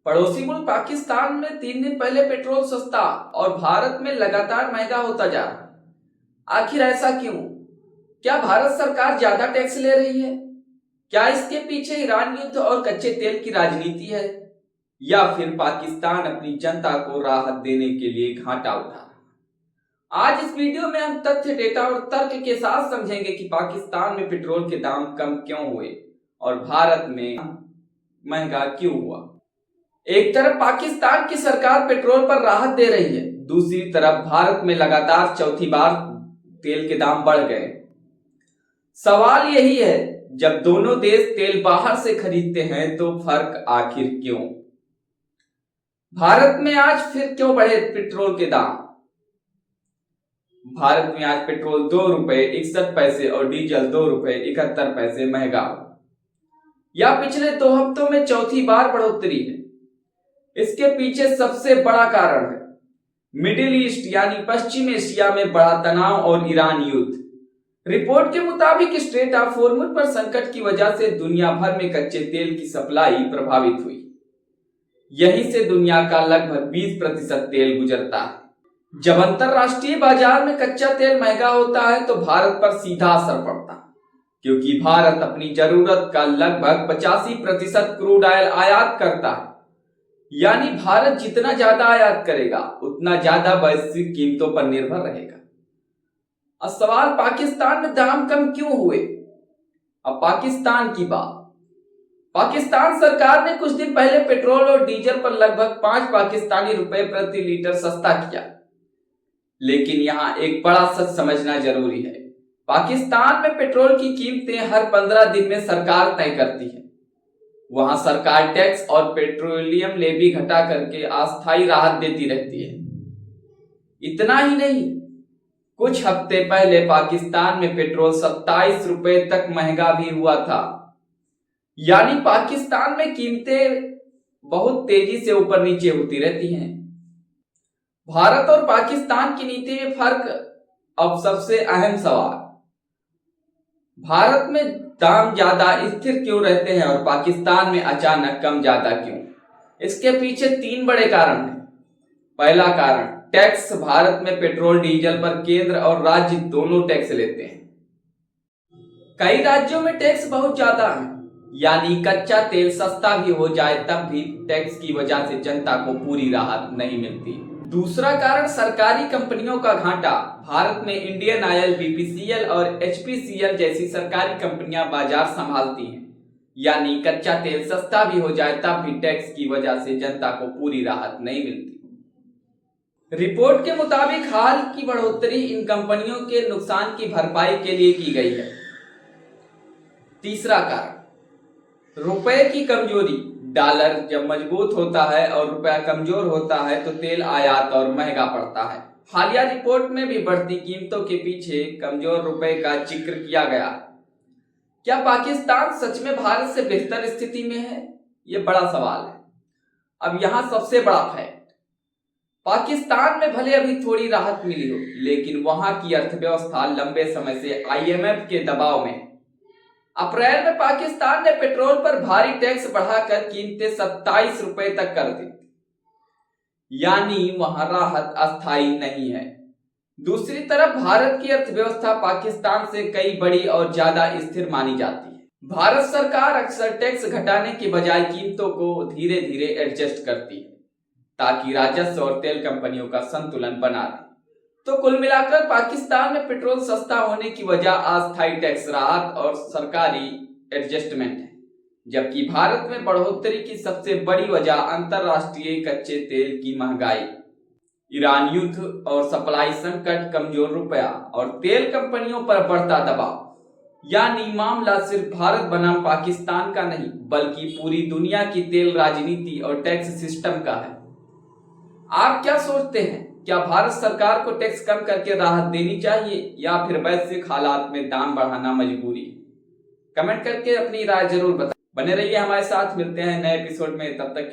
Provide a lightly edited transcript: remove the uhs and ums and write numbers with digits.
पड़ोसी मुल्क पाकिस्तान में 3 दिन पहले पेट्रोल सस्ता और भारत में लगातार महंगा होता जा रहा है। आखिर ऐसा क्यों? क्या भारत सरकार ज्यादा टैक्स ले रही है? क्या इसके पीछे ईरान युद्ध और कच्चे तेल की राजनीति है, या फिर पाकिस्तान अपनी जनता को राहत देने के लिए घाटा उठा रहा है? आज इस वीडियो में हम तथ्य, डेटा और तर्क के साथ समझेंगे कि पाकिस्तान में पेट्रोल के दाम कम क्यों हुए और भारत में महंगा क्यों हुआ। एक तरफ पाकिस्तान की सरकार पेट्रोल पर राहत दे रही है, दूसरी तरफ भारत में लगातार चौथी बार तेल के दाम बढ़ गए। सवाल यही है, जब दोनों देश तेल बाहर से खरीदते हैं तो फर्क आखिर क्यों? भारत में आज फिर क्यों बढ़े पेट्रोल के दाम? भारत में आज पेट्रोल ₹2.61 और डीजल ₹2.71 महंगा हो, या पिछले 2 हफ्तों में चौथी बार बढ़ोतरी है। इसके पीछे सबसे बड़ा कारण है मिडिल ईस्ट यानी पश्चिम एशिया में बढ़ा तनाव और ईरान युद्ध। रिपोर्ट के मुताबिक स्ट्रेट ऑफ हॉर्मुज पर संकट की वजह से दुनिया भर में कच्चे तेल की सप्लाई प्रभावित हुई। यहीं से दुनिया का लगभग 20% तेल गुजरता है। जब अंतरराष्ट्रीय बाजार में कच्चा तेल महंगा होता है तो भारत पर सीधा असर पड़ता है, क्योंकि भारत अपनी जरूरत का लगभग 85% क्रूड ऑयल आयात करता है। यानी भारत जितना ज्यादा आयात करेगा उतना ज्यादा वैश्विक कीमतों पर निर्भर रहेगा। अब सवाल, पाकिस्तान में दाम कम क्यों हुए? अब पाकिस्तान की बात। पाकिस्तान सरकार ने कुछ दिन पहले पेट्रोल और डीजल पर लगभग 5 पाकिस्तानी रुपए प्रति लीटर सस्ता किया। लेकिन यहां एक बड़ा सच समझना जरूरी है। पाकिस्तान में पेट्रोल की कीमतें हर 15 दिन में सरकार तय करती है। वहां सरकार टैक्स और पेट्रोलियम लेवी घटा करके अस्थायी राहत देती रहती है। इतना ही नहीं, कुछ हफ्ते पहले पाकिस्तान में पेट्रोल ₹27 तक महंगा भी हुआ था। यानी पाकिस्तान में कीमतें बहुत तेजी से ऊपर नीचे होती रहती हैं। भारत और पाकिस्तान की नीति में फर्क। अब सबसे अहम सवाल, भारत में दाम ज्यादा स्थिर क्यों रहते हैं और पाकिस्तान में अचानक कम ज्यादा क्यों? इसके पीछे 3 बड़े कारण हैं। पहला कारण, टैक्स। भारत में पेट्रोल डीजल पर केंद्र और राज्य दोनों टैक्स लेते हैं। कई राज्यों में टैक्स बहुत ज्यादा है, यानी कच्चा तेल सस्ता भी हो जाए तब भी टैक्स की वजह से जनता को पूरी राहत नहीं मिलती। दूसरा कारण, सरकारी कंपनियों का घाटा। भारत में इंडियन ऑयल, बीपीसीएल और एचपीसीएल जैसी सरकारी कंपनियां बाजार संभालती हैं। यानी कच्चा तेल सस्ता भी हो जाए तब भी टैक्स की वजह से जनता को पूरी राहत नहीं मिलती। रिपोर्ट के मुताबिक हाल की बढ़ोतरी इन कंपनियों के नुकसान की भरपाई के लिए की गई है। तीसरा कारण, रुपए की कमजोरी। डॉलर जब मजबूत होता है और रुपया कमजोर होता है तो तेल आयात और महंगा पड़ता है। हालिया रिपोर्ट में भी बढ़ती कीमतों के पीछे कमजोर रुपए का जिक्र किया गया। क्या पाकिस्तान सच में भारत से बेहतर स्थिति में है? यह बड़ा सवाल है। अब यहां सबसे बड़ा फैक्ट, पाकिस्तान में भले अभी थोड़ी राहत मिली हो, लेकिन वहां की अर्थव्यवस्था लंबे समय से आईएमएफ के दबाव में। अप्रैल में पाकिस्तान ने पेट्रोल पर भारी टैक्स बढ़ाकर कीमतें ₹27 तक कर दी। यानी वहां राहत अस्थायी नहीं है। दूसरी तरफ भारत की अर्थव्यवस्था पाकिस्तान से कई बड़ी और ज्यादा स्थिर मानी जाती है। भारत सरकार अक्सर टैक्स घटाने के बजाय कीमतों को धीरे धीरे एडजस्ट करती है, ताकि राजस्व और तेल कंपनियों का संतुलन बना रहे। तो कुल मिलाकर पाकिस्तान में पेट्रोल सस्ता होने की वजह अस्थायी टैक्स राहत और सरकारी एडजस्टमेंट है, जबकि भारत में बढ़ोतरी की सबसे बड़ी वजह अंतरराष्ट्रीय कच्चे तेल की महंगाई, ईरान युद्ध और सप्लाई संकट, कमजोर रुपया और तेल कंपनियों पर बढ़ता दबाव। यानी मामला सिर्फ भारत बनाम पाकिस्तान का नहीं, बल्कि पूरी दुनिया की तेल राजनीति और टैक्स सिस्टम का है। आप क्या सोचते हैं? क्या भारत सरकार को टैक्स कम करके राहत देनी चाहिए, या फिर वैश्विक हालात में दाम बढ़ाना मजबूरी? कमेंट करके अपनी राय जरूर बताएं। बने रहिए हमारे साथ, मिलते हैं नए एपिसोड में, तब तक